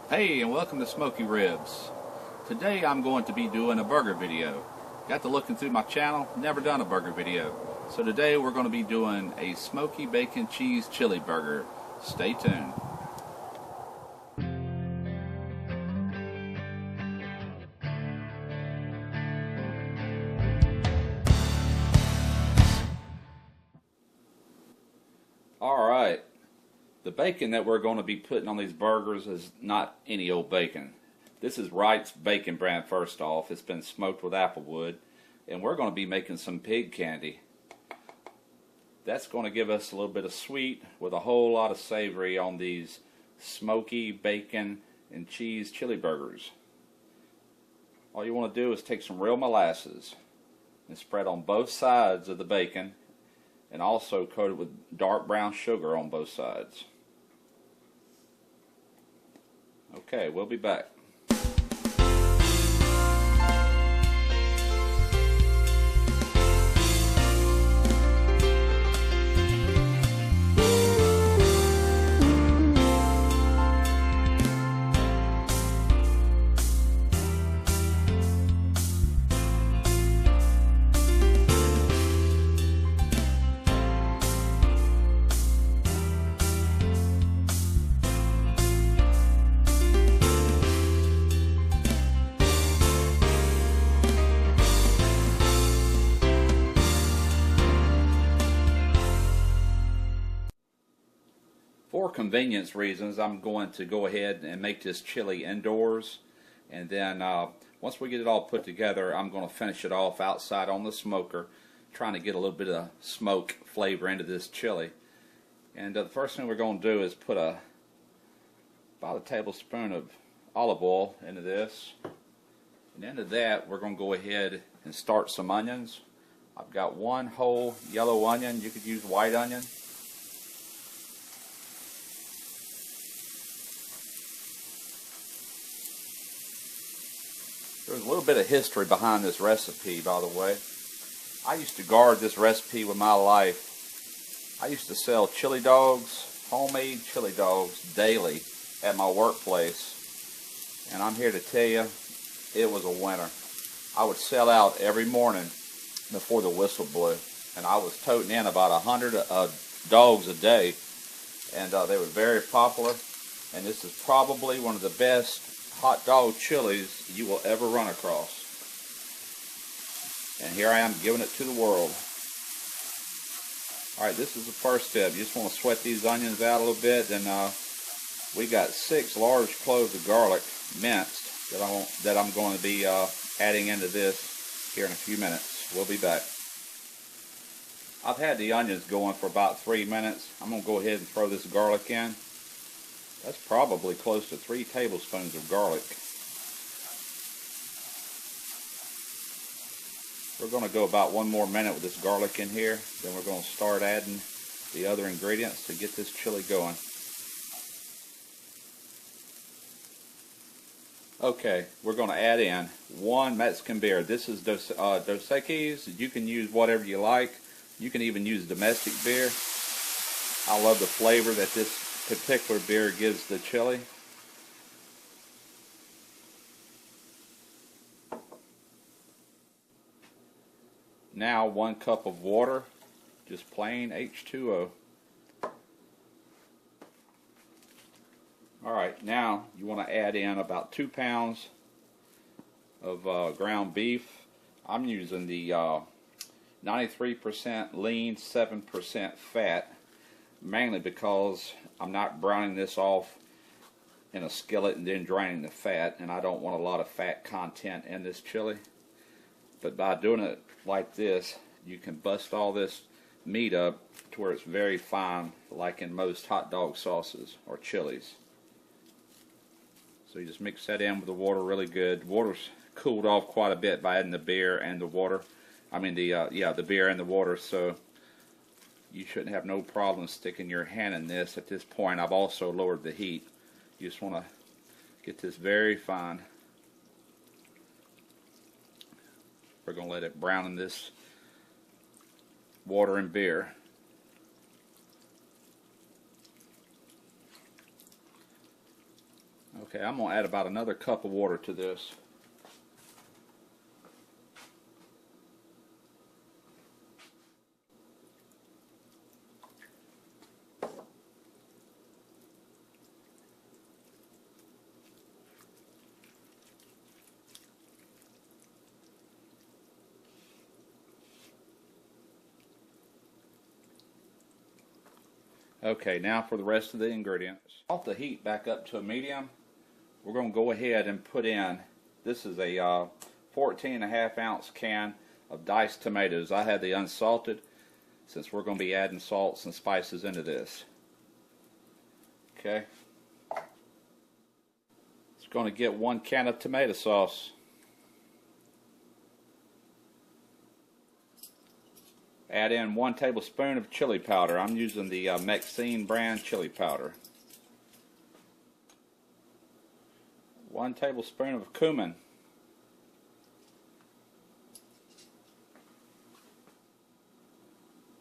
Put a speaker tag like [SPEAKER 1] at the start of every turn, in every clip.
[SPEAKER 1] Hey, and welcome to Smoky Ribs. Today I'm going to be doing a burger video. Got to looking through my channel, never done a burger video. So today we're going to be doing a smoky bacon cheese chili burger. Stay tuned. Alright, the bacon that we're going to be putting on these burgers is not any old bacon. This is Wright's Bacon brand first off. It's been smoked with applewood. And we're going to be making some pig candy. That's going to give us a little bit of sweet with a whole lot of savory on these smoky bacon and cheese chili burgers. All you want to do is take some real molasses and spread on both sides of the bacon, and also coat it with dark brown sugar on both sides. Okay, we'll be back. For convenience reasons, I'm going to go ahead and make this chili indoors, and then once we get it all put together, I'm going to finish it off outside on the smoker, trying to get a little bit of smoke flavor into this chili. And the first thing we're going to do is put about a tablespoon of olive oil into this, and into that we're going to go ahead and start some onions. I've got one whole yellow onion. You could use white onion. There's a little bit of history behind this recipe, by the way. I used to guard this recipe with my life. I used to sell chili dogs, homemade chili dogs, daily at my workplace. And I'm here to tell you, it was a winner. I would sell out every morning before the whistle blew. And I was toting in about 100 dogs a day. And they were very popular. And this is probably one of the best hot dog chilies you will ever run across. And here I am giving it to the world. Alright, this is the first step. You just want to sweat these onions out a little bit. And we got 6 large cloves of garlic minced that I'm going to be adding into this here in a few minutes. We'll be back. I've had the onions going for about 3 minutes. I'm going to go ahead and throw this garlic in. That's probably close to 3 tablespoons of garlic. We're going to go about 1 more minute with this garlic in here. Then we're going to start adding the other ingredients to get this chili going. Okay, we're going to add in 1 Mexican beer. This is Dos Equis. You can use whatever you like. You can even use domestic beer. I love the flavor that this particular beer gives the chili. Now 1 cup of water, just plain H2O. Alright, now you want to add in about 2 pounds of ground beef. I'm using the 93% lean, 7% fat, mainly because I'm not browning this off in a skillet and then draining the fat, and I don't want a lot of fat content in this chili. But by doing it like this, you can bust all this meat up to where it's very fine, like in most hot dog sauces or chilies. So you just mix that in with the water really good. The water's cooled off quite a bit by adding the beer and the water. I mean the beer and the water, so you shouldn't have no problem sticking your hand in this. At this point, I've also lowered the heat. You just want to get this very fine. We're going to let it brown in this water and beer. Okay, I'm going to add about another cup of water to this. Okay, now for the rest of the ingredients. Off the heat back up to a medium, we're going to go ahead and put in, this is a 14.5 ounce can of diced tomatoes. I had the unsalted since we're going to be adding salts and spices into this. Okay. It's going to get 1 can of tomato sauce. Add in 1 tablespoon of chili powder. I'm using the Maxine brand chili powder. 1 tablespoon of cumin.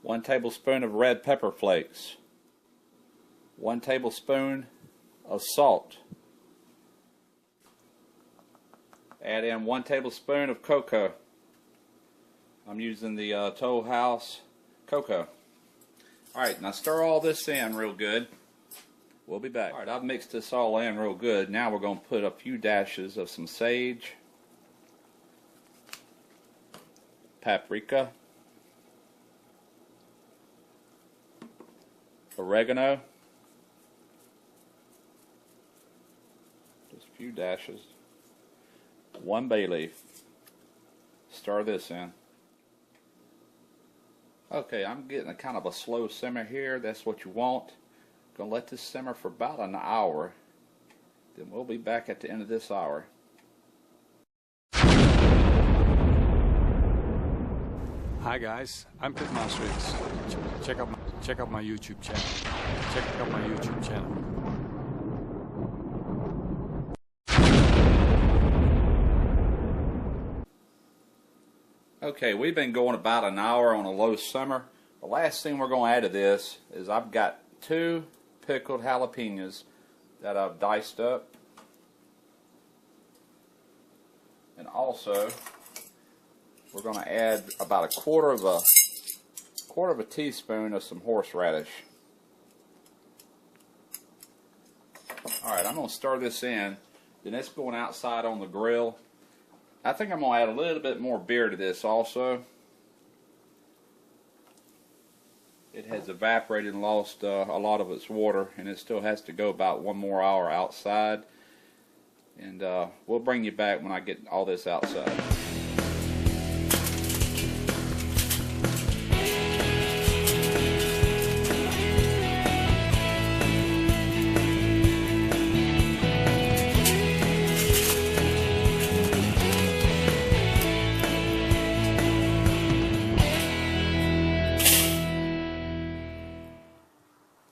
[SPEAKER 1] 1 tablespoon of red pepper flakes. 1 tablespoon of salt. Add in 1 tablespoon of cocoa. I'm using the Toll House cocoa. Alright, now stir all this in real good. We'll be back. Alright, I've mixed this all in real good. Now we're going to put a few dashes of some sage, paprika, oregano, just a few dashes, 1 bay leaf. Stir this in. Okay, I'm getting a kind of a slow simmer here. That's what you want. Gonna let this simmer for about an hour. Then we'll be back at the end of this hour.
[SPEAKER 2] Hi guys, I'm Pit Master X. Check out my YouTube channel. Check out my YouTube channel.
[SPEAKER 1] Okay, we've been going about an hour on a low simmer. The last thing we're going to add to this is I've got 2 pickled jalapenos that I've diced up. And also, we're going to add about a quarter of a teaspoon of some horseradish. Alright, I'm going to stir this in. Then it's going outside on the grill. I think I'm going to add a little bit more beer to this also. It has evaporated and lost a lot of its water, and it still has to go about 1 more hour outside. And we'll bring you back when I get all this outside.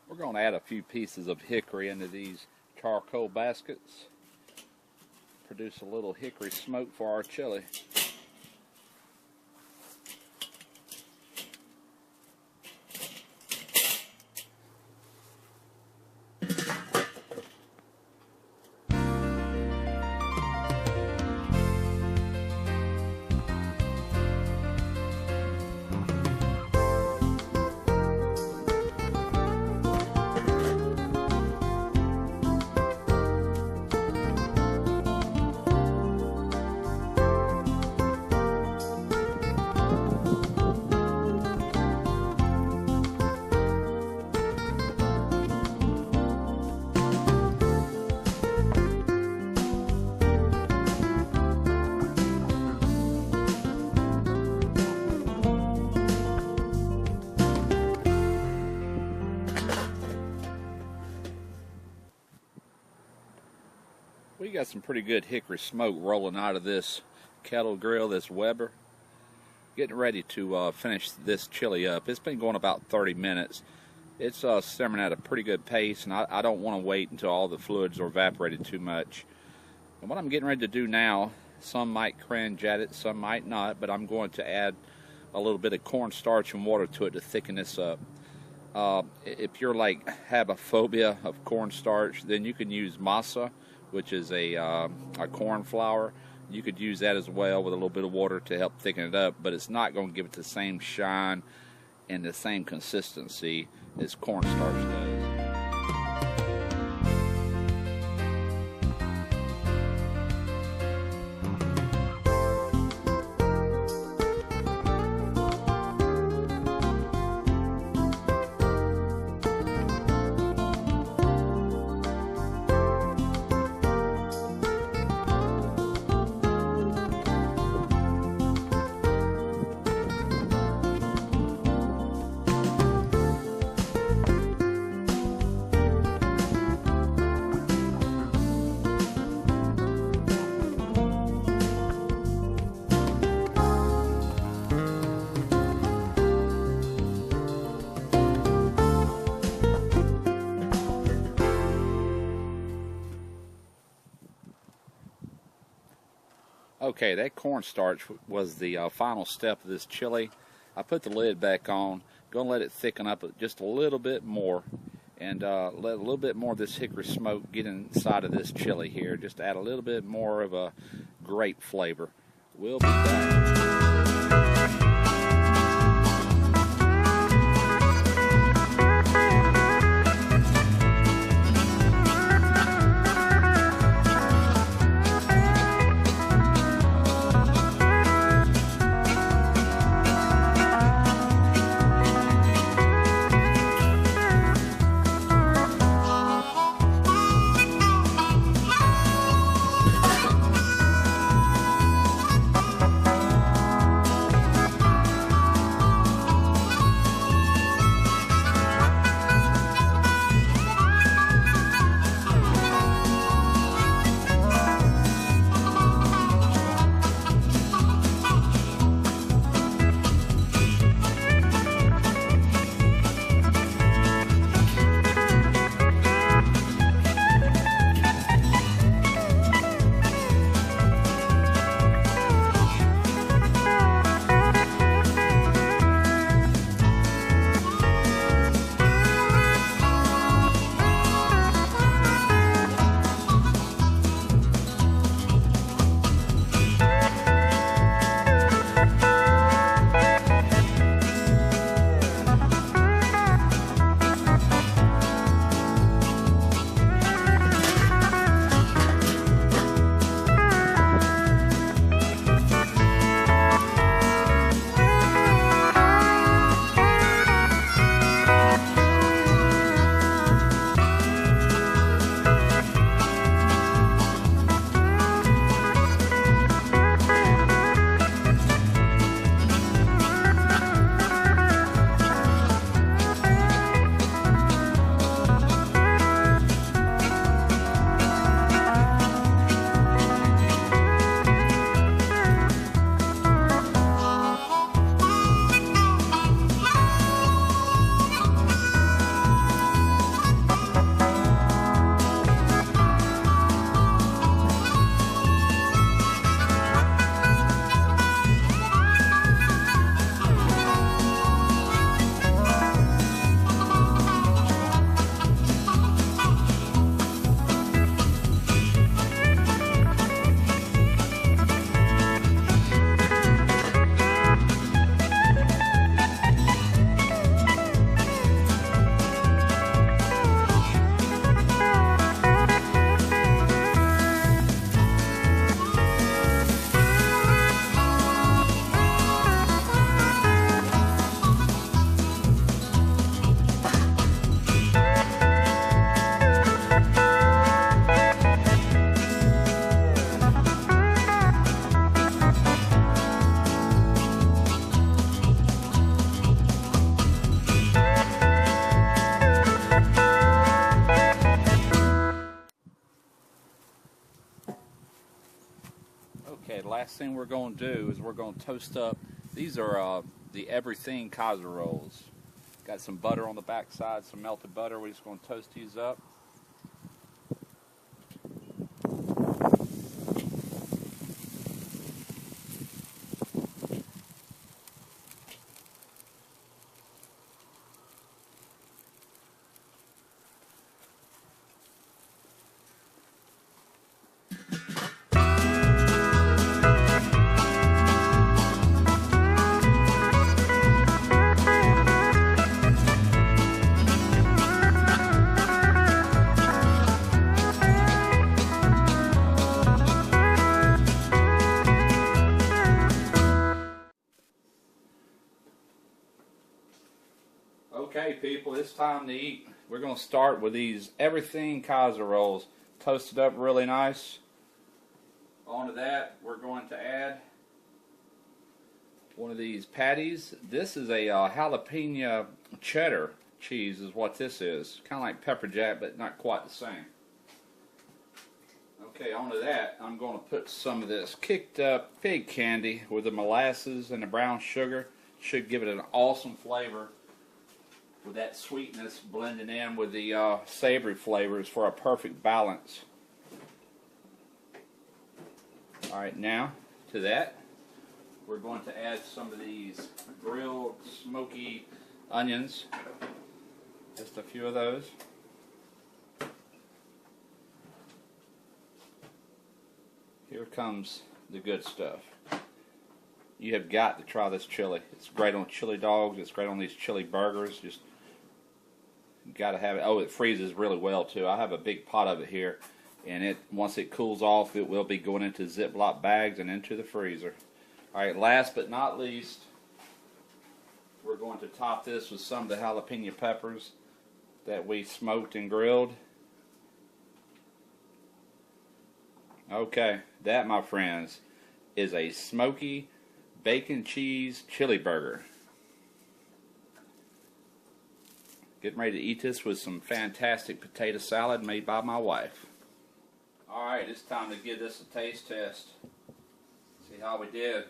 [SPEAKER 1] We're going to add a few pieces of hickory into these charcoal baskets. Produce a little hickory smoke for our chili. We got some pretty good hickory smoke rolling out of this kettle grill, this Weber. Getting ready to finish this chili up. It's been going about 30 minutes. It's simmering at a pretty good pace, and I don't want to wait until all the fluids are evaporated too much. And what I'm getting ready to do now, some might cringe at it, some might not, but I'm going to add a little bit of cornstarch and water to it to thicken this up. If you're like have a phobia of cornstarch, then you can use masa, which is a corn flour. You could use that as well with a little bit of water to help thicken it up, but it's not going to give it the same shine and the same consistency as cornstarch does. Okay, that cornstarch was the final step of this chili. I put the lid back on, gonna let it thicken up just a little bit more, and let a little bit more of this hickory smoke get inside of this chili here, just to add a little bit more of a grape flavor. We'll be back. Okay, the last thing we're going to do is we're going to toast up. These are the Everything Kaiser rolls. Got some butter on the back side, some melted butter. We're just going to toast these up. Okay, people, it's time to eat. We're going to start with these everything Kaiser rolls, toasted up really nice. Onto that, we're going to add one of these patties. This is a jalapeno cheddar cheese is what this is. Kind of like pepper jack, but not quite the same. Okay, onto that, I'm going to put some of this kicked up fig candy with the molasses and the brown sugar. Should give it an awesome flavor with that sweetness blending in with the savory flavors for a perfect balance. Alright, now to that, we're going to add some of these grilled smoky onions. Just a few of those. Here comes the good stuff. You have got to try this chili. It's great on chili dogs. It's great on these chili burgers. Just got to have it. Oh, it freezes really well too. I have a big pot of it here, and once it cools off, it will be going into Ziploc bags and into the freezer. All right. Last but not least, we're going to top this with some of the jalapeno peppers that we smoked and grilled. Okay, that, my friends, is a smoky bacon cheese chili burger. Getting ready to eat this with some fantastic potato salad made by my wife. Alright, it's time to give this a taste test. See how we did.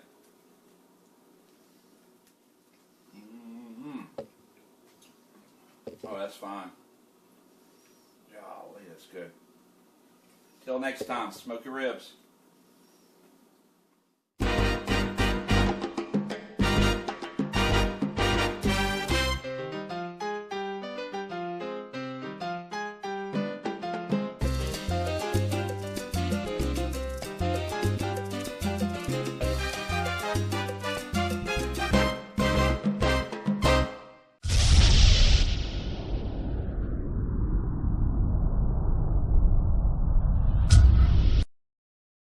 [SPEAKER 1] Oh, that's fine. Golly, that's good. Till next time, smoky ribs.